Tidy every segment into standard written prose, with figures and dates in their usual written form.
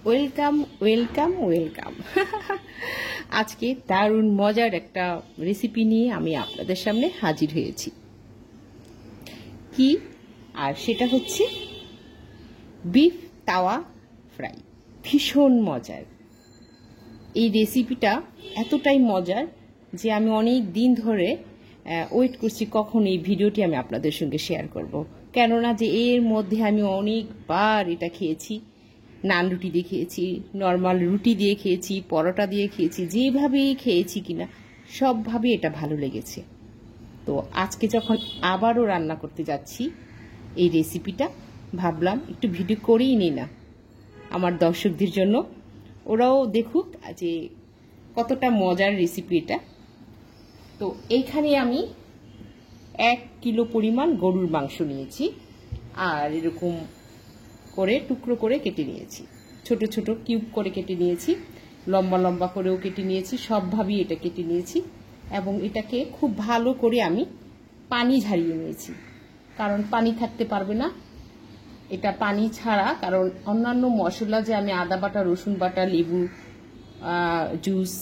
Welcome welcome welcome. আজকে দারুণ মজার একটা রেসিপি নিয়ে আমি আপনাদের সামনে হাজির হয়েছি। কি আর সেটা হচ্ছে বিফ তাওয়া ফ্রাই। ভীষণ মজার এই রেসিপিটা, এতটাই মজার যে আমি অনেক দিন ধরে ওয়েট করছি কখন এই ভিডিওটি আমি আপনাদের সঙ্গে শেয়ার করব। কেননা যে এর মধ্যে আমি অনেকবার এটা খেয়েছি, নান রুটি দিয়ে খেয়েছি, নর্মাল রুটি দিয়ে খেয়েছি, পরোটা দিয়ে খেয়েছি, যেভাবেই খেয়েছি কিনা সবভাবে এটা ভালো লেগেছে। তো আজকে যখন আবারও রান্না করতে যাচ্ছি এই রেসিপিটা, ভাবলাম একটু ভিডিও করেই নিই না আমার দর্শকদের জন্য, ওরাও দেখুক যে কতটা মজার রেসিপি এটা। তো এইখানে আমি 1 কিলো পরিমাণ গরুর মাংস নিয়েছি, আর এরকম করে টুকরো করে কেটে নিয়েছি, ছোট ছোট কিউব করে কেটে নিয়েছি, লম্বা লম্বা করেও কেটে নিয়েছি, সবভাবেই এটা কেটে নিয়েছি। এবং এটাকে খুব ভালো করে আমি পানি ঝারিয়ে নিয়েছি, কারণ পানি থাকতে পারবে না এটা পানি ছাড়া। কারণ অন্যান্য মশলা যে আমি আদা বাটা, রসুন বাটা, লেবু juice,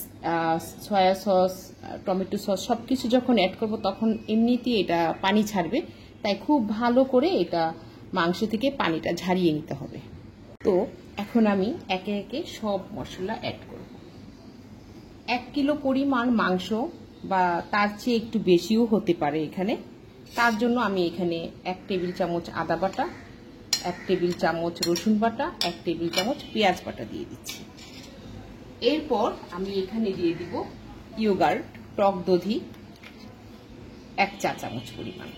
soya sauce, tomato sauce সব কিছু যখন অ্যাড করব তখন এমনিতেই এটা পানি ছাড়বে, তাই খুব ভালো করে এটা মাংস থেকে পানিটা ঝারিয়ে নিতে হবে। তো এখন আমি একে একে সব মশলা অ্যাড করব। 1 কিলো পরিমাণ মাংস বা তার চেয়ে একটু বেশিও হতে পারে এখানে। তার জন্য আমি এখানে 1 টেবিল চামচ আদা বাটা, 1 টেবিল চামচ রসুন বাটা, 1 টেবিল চামচ পেঁয়াজ বাটা দিয়ে দিচ্ছি। এরপর আমি এখানে দিয়ে দিব ইয়োগার্ট, টক দধি 1 চা চামচ পরিমাণ।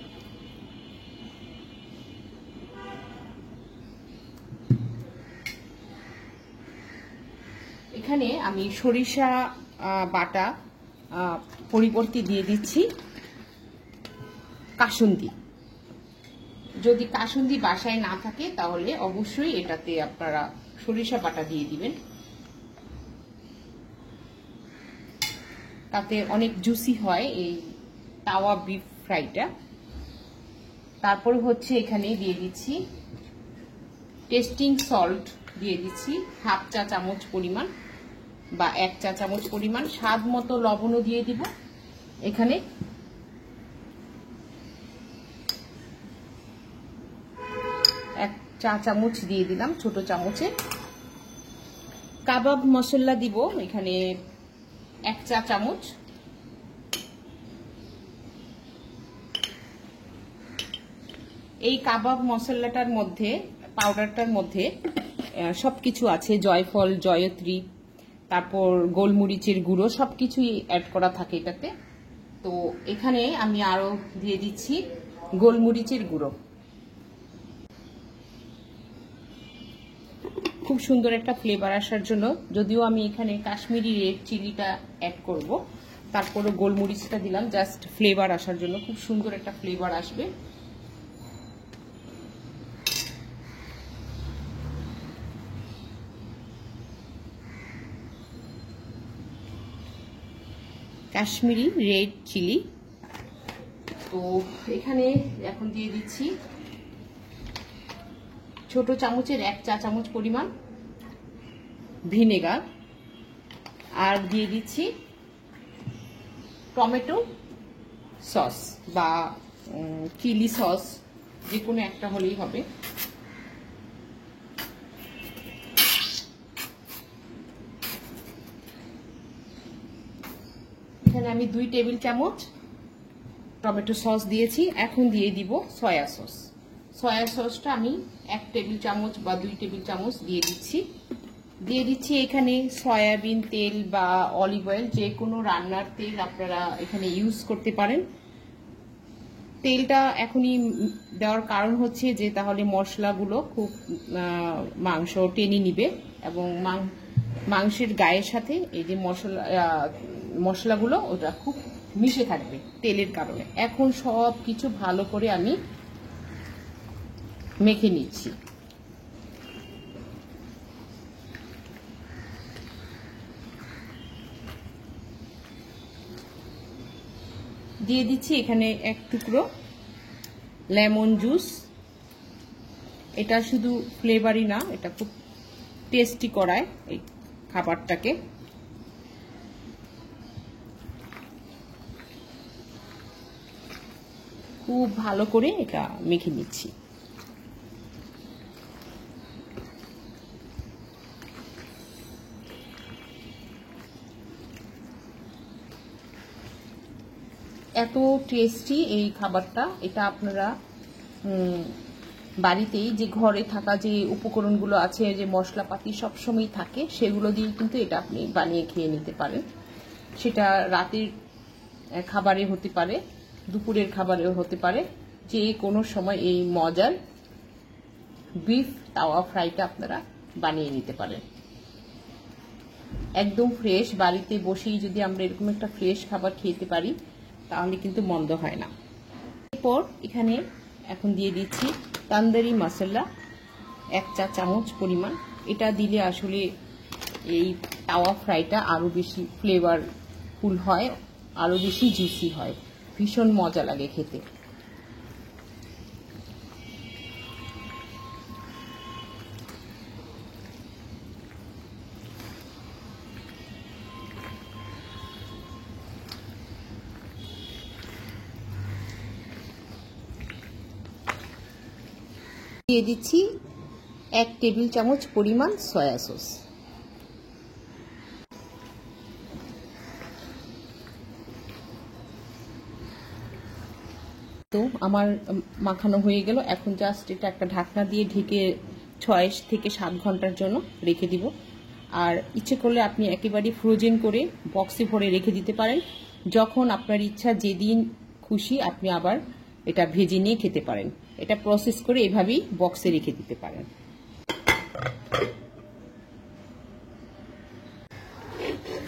এখানে আমি সরিষা বাটা পরিবর্তে দিয়ে দিচ্ছি কাসুন্দি। যদি কাসুন্দি বাসায় না থাকে তাহলে অবশ্যই এটাতে আপনারা সরিষা বাটা দিয়ে দিবেন, তাতে অনেক জুসি হয় এই তাওয়া বিফ ফ্রাইটা। তারপর হচ্ছে এখানে দিয়ে দিচ্ছি টেস্টিং সল্ট, দিয়ে দিচ্ছি 1/2 চা চামচ পরিমাণ বা 1 চা চামচ পরিমাণ। স্বাদ মতো লবণও দিয়ে দিব এখানে। এক চা চামচ দিয়ে দিলাম ছোট চামচে। কাবাব মশলা দিব এখানে 1 চা চামচ। এই কাবাব মশলাটার মধ্যে, পাউডারটার মধ্যে সবকিছু আছে, জয়ফল, জয়ত্রী, তারপর গোলমরিচের গুঁড়ো, সবকিছুই অ্যাড করা থাকে এটাতে। তো এখানে আমি আরো দিয়ে দিচ্ছি গোলমরিচের গুঁড়ো। খুব সুন্দর একটা ফ্লেভার আসার জন্য, যদিও আমি এখানে কাশ্মীরি রেড চিলিটা অ্যাড করব, তারপরে গোলমরিচটা দিলাম জাস্ট ফ্লেভার আসার জন্য, খুব সুন্দর একটা ফ্লেভার আসবে। Kashmiri red chilli. তো এখানে এখন দিয়ে দিচ্ছি ছোট চামচের 1 চা চামচ পরিমাণ ভিনেগার, আর দিয়ে দিচ্ছি টমেটো সস বা চিলি সস, যে কোনো একটা হলেই হবে। এখানে আমি 2 টেবিল চামচ টমেটো সস দিয়েছি। এখন দিয়ে দিব সয়া সস। সয়া সসটা আমি 1 টেবিল চামচ বা 2 টেবিল চামচ দিয়ে দিচ্ছি। দিয়ে দিচ্ছি এখানে সয়াবিন তেল বা অলিভ অয়েল, যে কোনো রান্নার তেল আপনারা এখানে ইউজ করতে পারেন। তেলটা এখনই দেওয়ার কারণ হচ্ছে যে তাহলে মশলাগুলো খুব মাংস টেনে নিবে এবং মাংসের গায়ের সাথে এই যে মশলাগুলো ওটা খুব মিশে থাকবে তেলের কারণে। এখন সব কিছু ভালো করে আমি মেখে নিচ্ছি। দিয়ে দিচ্ছি এখানে 1 টুকরো লেমন জুস। এটা শুধু ফ্লেভারই না, এটা খুব টেস্টি করায় এই খাবারটাকে। খুব ভালো করে এটা মেখে নিচ্ছি। এত টেস্টি এই খাবারটা, এটা আপনারা বাড়িতেই যে ঘরে থাকা যে উপকরণগুলো আছে, যে মশলাপাতি সবসময় থাকে, সেগুলো দিয়ে কিন্তু এটা আপনি বানিয়ে খেয়ে নিতে পারেন। সেটা রাতের খাবারে হতে পারে, দুপুরের খাবারেও হতে পারে, যে কোনো সময় এই মজার বিফ তাওয়া ফ্রাইটা আপনারা বানিয়ে নিতে পারেন। একদম ফ্রেশ, বাড়িতে বসেই যদি আমরা এরকম একটা ফ্রেশ খাবার খেতে পারি তাহলে কিন্তু মন্দ হয় না। এরপর এখানে এখন দিয়ে দিচ্ছি তান্দুরি মশলা 1 চা চামচ পরিমাণ। এটা দিলে আসলে এই তাওয়া ফ্রাইটা আরও বেশি ফ্লেভারফুল হয়, আরও বেশি জুসি হয়, ভীষণ মজা লাগে খেতে। দিয়ে দিচ্ছি 1 টেবিল চামচ পরিমাণ সয়া সস। তো আমার মাখানো হয়ে গেল। এখন জাস্ট এটা একটা ঢাকনা দিয়ে ঢেকে 6 থেকে 7 ঘন্টার জন্য রেখে দিব। আর ইচ্ছে করলে আপনি একেবারে ফ্রোজেন করে বক্সে ভরে রেখে দিতে পারেন। যখন আপনার ইচ্ছা, যেদিন খুশি আপনি আবার এটা ভেজে নিয়ে খেতে পারেন। এটা প্রসেস করে এভাবেই বক্সে রেখে দিতে পারেন।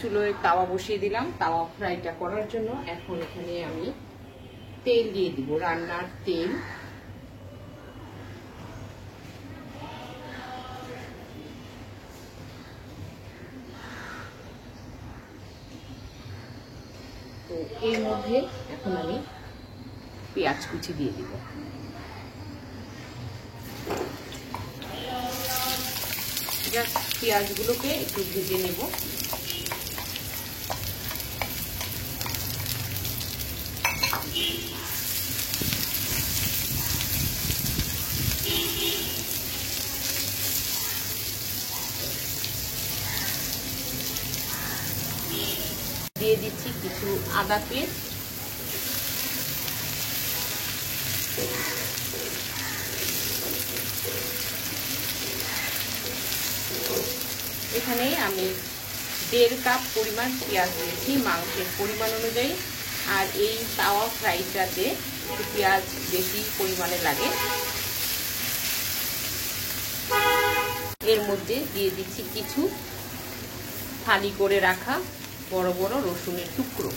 চুলোয় তাওয়া বসিয়ে দিলাম তাওয়া ফ্রাইটা করার জন্য। এখন এখানে আমি তেল দিয়ে দিব, রান্নার তেল। তো এর মধ্যে এখন আমি পেঁয়াজ কুচি দিয়ে দিব। জাস্ট পেঁয়াজগুলোকে একটু ভেজে নেব। দিয়ে দিচ্ছি কিছু আদা পেস্ট, এখানে আমি 1.5 কাপ পরিমাণ পেঁয়াজ দিয়েছি মাংসের পরিমাণ অনুযায়ী। আর এই তাওয়া ফ্রাইটাতে পেঁয়াজ বেশি পরিমাণে লাগে। এর মধ্যে দিয়ে দিচ্ছি কিছু ফালি করে রাখা বড় বড় রসুনের টুকরো।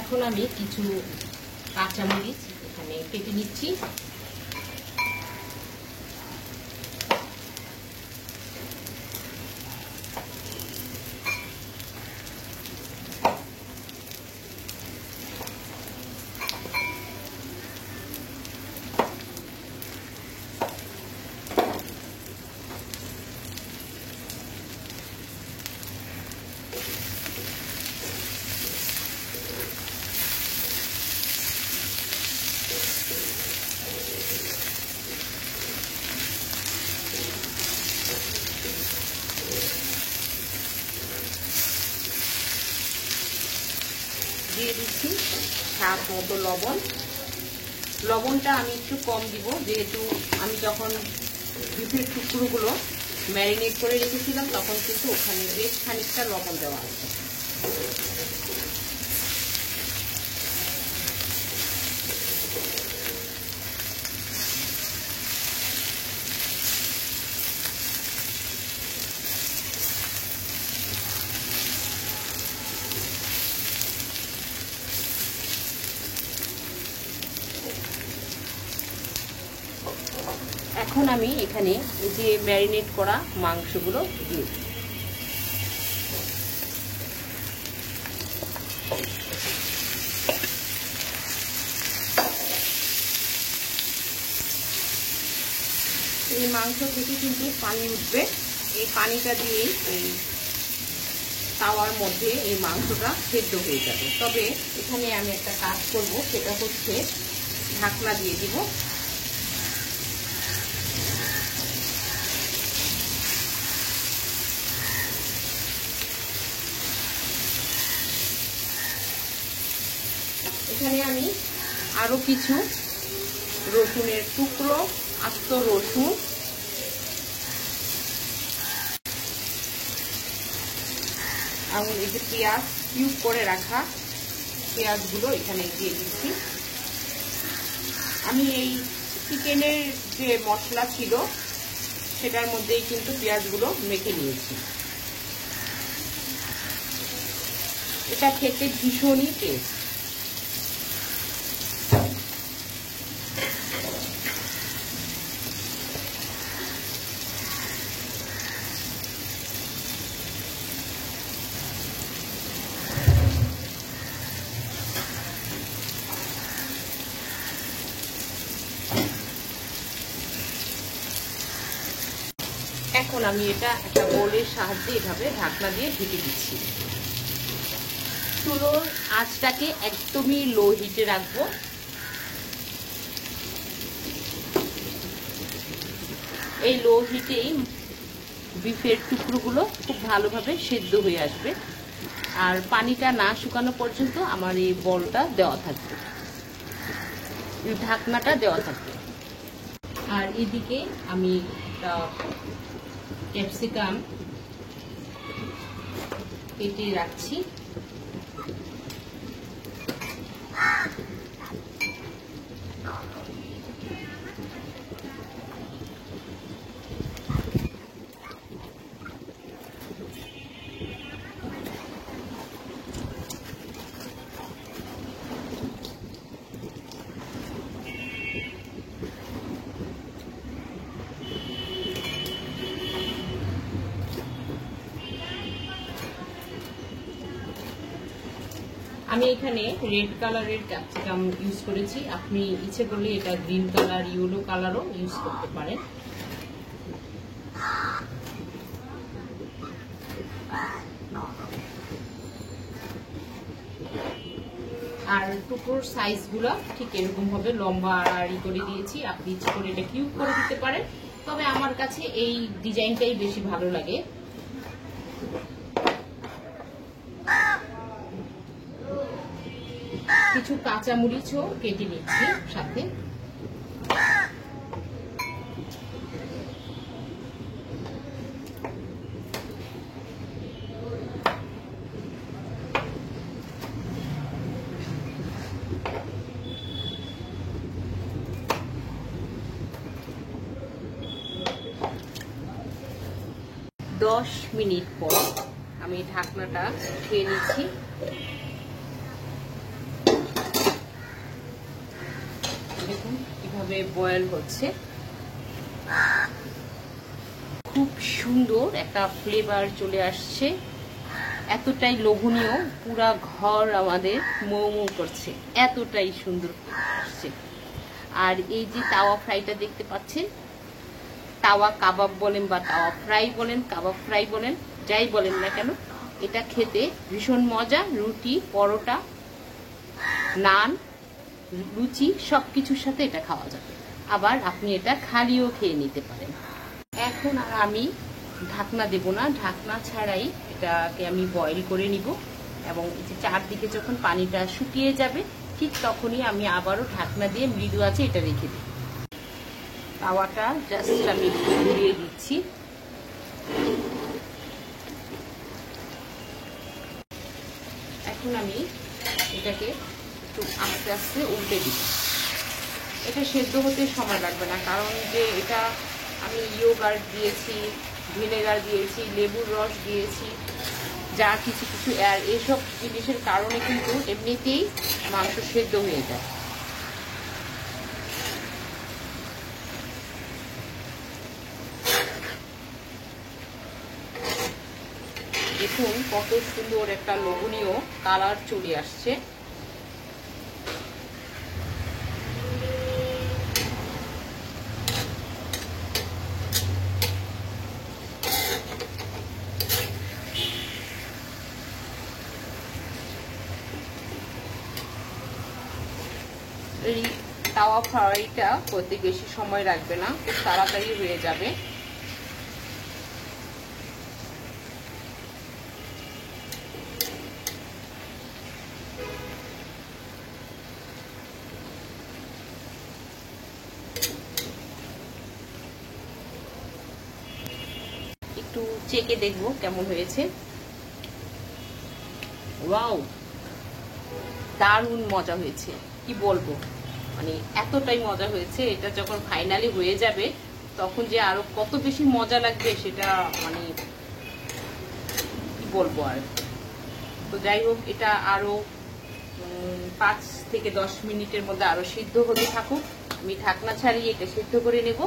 এখন আমি কিছু কাঁচামরিচ এখানে কেটে নিচ্ছি। দিয়ে দিচ্ছি স্বাদ মতো লবণ। লবণটা আমি একটু কম দিব, যেহেতু আমি যখন বিফের টুকরোগুলো ম্যারিনেট করে রেখেছিলাম তখন কিন্তু ওখানে বেশ খানিকটা লবণ দেওয়া আছে। এখন আমি এখানে এই যে ম্যারিনেট করা মাংসগুলো দিয়ে দিই। এই মাংস থেকে কিন্তু পানি উঠবে, এই পানিটা দিয়েই এই তাওয়ার মধ্যে এই মাংসটা সেদ্ধ হয়ে যাবে। তবে এখানে আমি একটা কাজ করব, সেটা হচ্ছে ঢাকনা দিয়ে দিব। এখানে আমি আরো কিছু রসুনের টুকরো, আস্ত রসুন, আর এই যে পেঁয়াজ কিউব করে রাখা পেঁয়াজগুলো এখানে দিয়ে দিচ্ছি। আমি এই চিকেনের যে মশলা ছিল সেটার মধ্যেই কিন্তু পেঁয়াজগুলো মেখে নিয়েছি। এটা খেতে ভীষণই টেস্ট। এখন আমি এটা একটা বোলের সাহায্যে এভাবে ঢাকনা দিয়ে ঢেকে দিচ্ছি। চুলোর আঁচটাকে একদমই লো হিটে রাখবো। এই লো হিটেই বিফের টুকরোগুলো খুব ভালোভাবে সেদ্ধ হয়ে আসবে, আর পানিটা না শুকানো পর্যন্ত আমার এই বলটা দেওয়া থাকবে, ঢাকনাটা দেওয়া থাকবে। আর এদিকে আমি একটা ক্যাপসিকাম কেটে রাখছি। আমি এখানে রেড কালারের ক্যাপসিকাম ইউজ করেছি, আপনি ইচ্ছে করলে এটা গ্রিন কালার, ইয়েলো কালারও ইউজ করতে পারেন। আর টুকরোর সাইজগুলো ঠিক এরকম ভাবে লম্বা আড়াআড়ি করে দিয়েছি, আপনি ইচ্ছে করে এটা কিউব করে দিতে পারেন, তবে আমার কাছে এই ডিজাইনটাই বেশি ভালো লাগে। কিছু কাঁচামরিচও কেটে নিচ্ছি সাথে। দশ মিনিট পর আমি ঢাকনাটা খেয়ে নিচ্ছি। দেখুন কিভাবে বয়েল হচ্ছে, খুব সুন্দর একটা ফ্লেভার চলে আসছে, এতটাই লোভনীয়, পুরা ঘর আমাদের মৌ মৌ করছে, এতটাই সুন্দর আসছে। আর এই যে তাওয়া ফ্রাইটা দেখতে পাচ্ছেন, তাওয়া কাবাব বলেন বা তাওয়া ফ্রাই বলেন, কাবাব ফ্রাই বলেন, যাই বলেন না কেন, এটা খেতে ভীষণ মজা। রুটি, পরোটা, নান, লুচি সবকিছুর সাথে এটা খাওয়া যাবে। আবার আপনি এটা খালিও খেয়ে নিতে পারেন। এখন আর আমি ঢাকনা দেব না, ঢাকনা ছাড়াই এটাকে আমি বয়েল করে নিব, এবং এই যে চারদিকে যখন পানিটা শুকিয়ে যাবে ঠিক তখনই আমি আবারও ঢাকনা দিয়ে মৃদু আঁচে এটা রেখে দিই। তাওয়াটা জাস্ট আমি ঘুরিয়ে দিচ্ছি। এখন আমি এটাকে একটু আস্তে আস্তে উল্টে দিই। এটা সেদ্ধ হতে সময় লাগবে না, কারণ যে এটা আমি ইয়োগার্ট দিয়েছি, ভিনেগার দিয়েছি, লেবুর রস দিয়েছি, যা কিছু কিছু এসব জিনিসের কারণে কিন্তু এমনিতেই মাংস সেদ্ধ হয়ে যায়। দেখুন কত সুন্দর একটা লোভনীয় কালার চলে আসছে। এই তাওয়া ফ্রাইটা করতে বেশি সময় লাগবে না, খুব তাড়াতাড়ি হয়ে যাবে। একটু চেকে দেখবো কেমন হয়েছে। ওয়াও, দারুণ মজা হয়েছে, কি বলবো, মানে এতটাই মজা হয়েছে। এটা যখন ফাইনালি হয়ে যাবে তখন যে আরো কত বেশি মজা লাগবে সেটা মানে কি বলবো আর। তো যাই হোক, এটা আরো 5 থেকে 10 মিনিটের মধ্যে আরো সিদ্ধ হতে থাকুক। আমি ঢাকনা ছাড়িয়ে এটা সিদ্ধ করে নেব।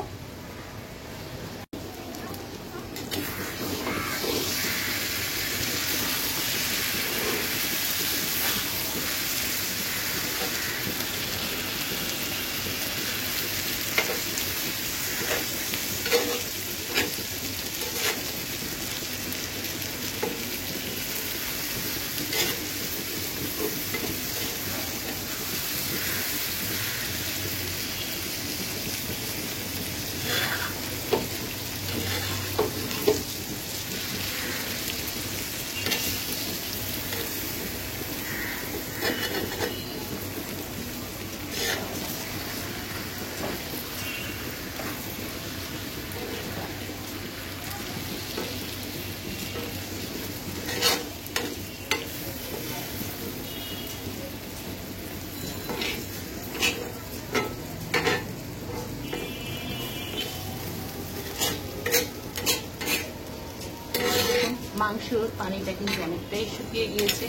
মাংসর পানিটা কিন্তু অনেকটাই শুকিয়ে গিয়েছে।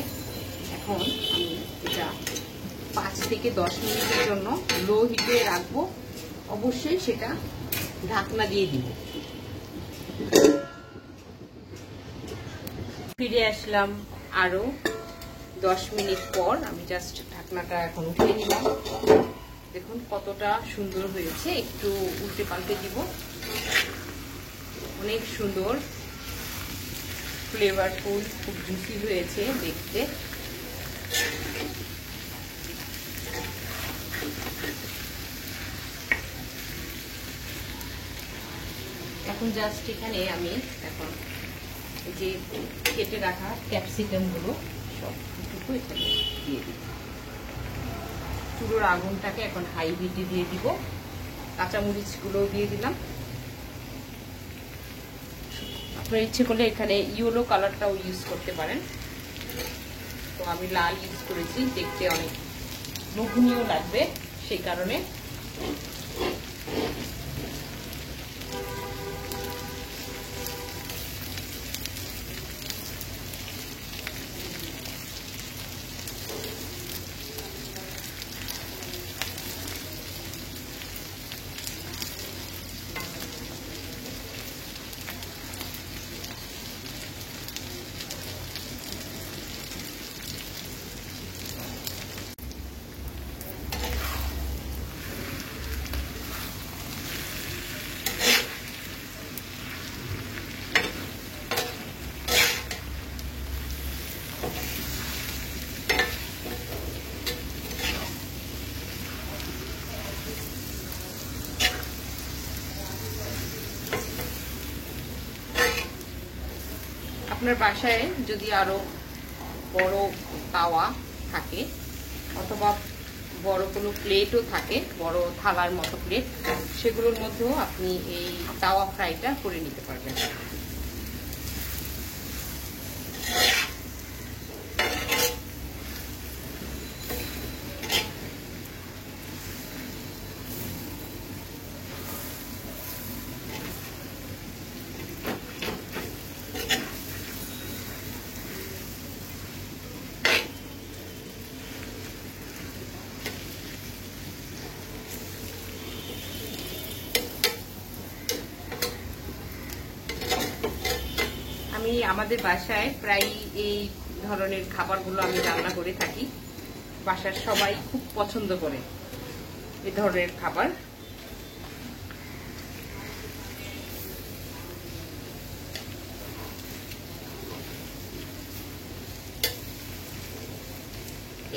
এখন আমি এটা 5 থেকে 10 মিনিটের জন্য লো হিটে রাখবো। অবশ্যই সেটা ঢাকনা দিয়ে দিব। ফিরে আসলাম আরো 10 মিনিট পর। আমি জাস্ট ঢাকনাটা এখন উঠিয়ে নিলাম। দেখুন কতটা সুন্দর হয়েছে। একটু উল্টে পাল্টে দিব। অনেক সুন্দর, ফ্লেভারফুল, খুব জুসি হয়েছে দেখতে। এখন জাস্ট এখানে আমি এখন এই যে কেটে রাখা ক্যাপসিকাম গুলো সবটুকু এখানে দিয়ে দিব। চুলোর আগুনটাকে এখন হাই হিটে দিয়ে দিব। কাঁচামরিচ গুলো দিয়ে দিলাম। আপনার ইচ্ছে করলে এখানে ইয়েলো কালারটাও ইউজ করতে পারেন। তো আমি লাল ইউজ করেছি, দেখতে অনেক লোভনীয় লাগবে সেই কারণে। আপনার বাসায় যদি আরো বড় তাওয়া থাকে অথবা বড় কোনো প্লেটও থাকে, বড় থালার মতো প্লেট, সেগুলোর মধ্যেও আপনি এই তাওয়া ফ্রাইটা করে নিতে পারবেন। আমাদের বাসায় প্রায় এই ধরনের খাবারগুলো আমি রান্না করে থাকি। বাসার সবাই খুব পছন্দ করে এই ধরনের খাবার।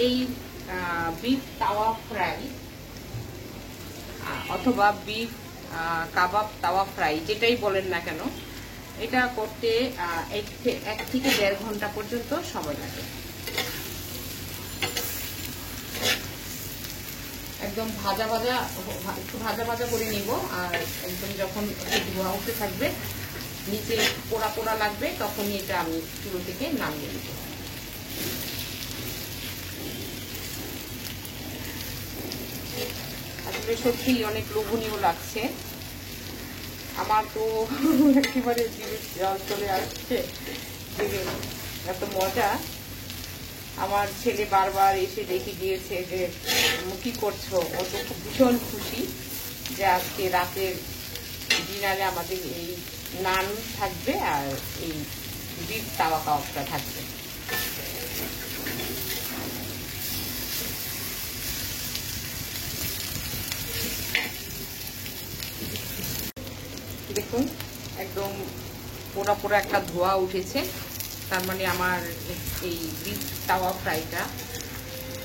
এই বিফ তাওয়া ফ্রাই অথবা বিফ কাবাব তাওয়া ফ্রাই যেটাই বলেন না কেন, এটা করতে 1 থেকে 1.5 ঘন্টা পর্যন্ত সময় লাগে। একদম একটু ভাজা ভাজা করে নিব। আর একদম যখন ধোঁয়া উঠতে থাকবে, নিচে পোড়া পোড়া লাগবে, তখনই এটা আমি চুলো থেকে নামিয়ে নিব। আসলে সত্যি অনেক লোভনীয় লাগছে। আমার তো একেবারে জল চলে আসছে, এত মজা। আমার ছেলে বারবার এসে দেখে গিয়েছে যে কি করছো। ও তো খুব ভীষণ খুশি যে আজকে রাতের ডিনারে আমাদের এই নান থাকবে আর এই বিফ তাওয়া কাবাবটা থাকবে। দেখুন একদম পোড়া পোড়া একটা ধোঁয়া উঠেছে, তার মানে আমার এই বিফ তাওয়া ফ্রাইটা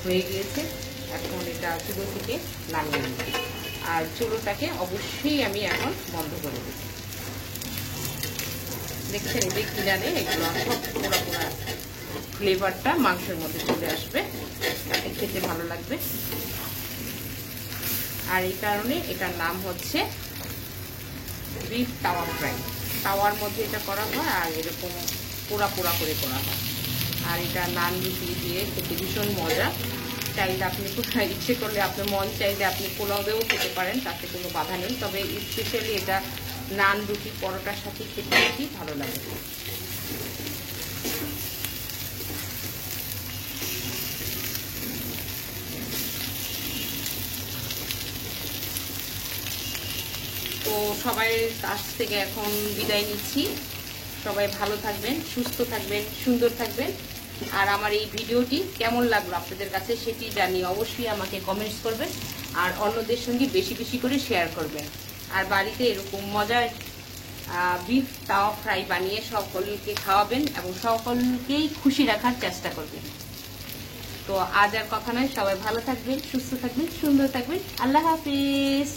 হয়ে গিয়েছে। এখন এটা চুলো থেকে নামিয়ে নিব, আর চুলোটাকে অবশ্যই আমি এখন বন্ধ করে দেব। দেখছেন যে কিনারে এগুলো সব পোড়া পোড়া ফ্লেভারটা মাংসের মধ্যে চলে আসবে, তাতে খেতে ভালো লাগবে। আর এই কারণে এটার নাম হচ্ছে বিফ তাওয়া ফ্রাই। তাওয়ার মধ্যে এটা করা হয় আর এরকম পোড়া পোড়া করে করা হয়। আর এটা নান রুটি দিয়ে খেতে ভীষণ মজা। চাইলে আপনি ইচ্ছে করলে আপনার মন চাইলে আপনি পোলাও দিয়েও খেতে পারেন, তাতে কোনো বাধা নেই। তবে স্পেশালি এটা নান রুটি পরোটার সাথে খেতে বেশি ভালো লাগে। তো সবাই কাছ থেকে এখন বিদায় নিচ্ছি। সবাই ভালো থাকবেন, সুস্থ থাকবেন, সুন্দর থাকবেন। আর আমার এই ভিডিওটি কেমন লাগলো আপনাদের কাছে সেটি জানিয়ে অবশ্যই আমাকে কমেন্টস করবেন, আর অন্যদের সঙ্গে বেশি বেশি করে শেয়ার করবেন। আর বাড়িতে এরকম মজার বিফ তাওয়া ফ্রাই বানিয়ে সকলকে খাওয়াবেন এবং সকলকেই খুশি রাখার চেষ্টা করবেন। তো আজ আর কথা নয়, সবাই ভালো থাকবেন, সুস্থ থাকবেন, সুন্দর থাকবেন। আল্লাহ হাফিজ।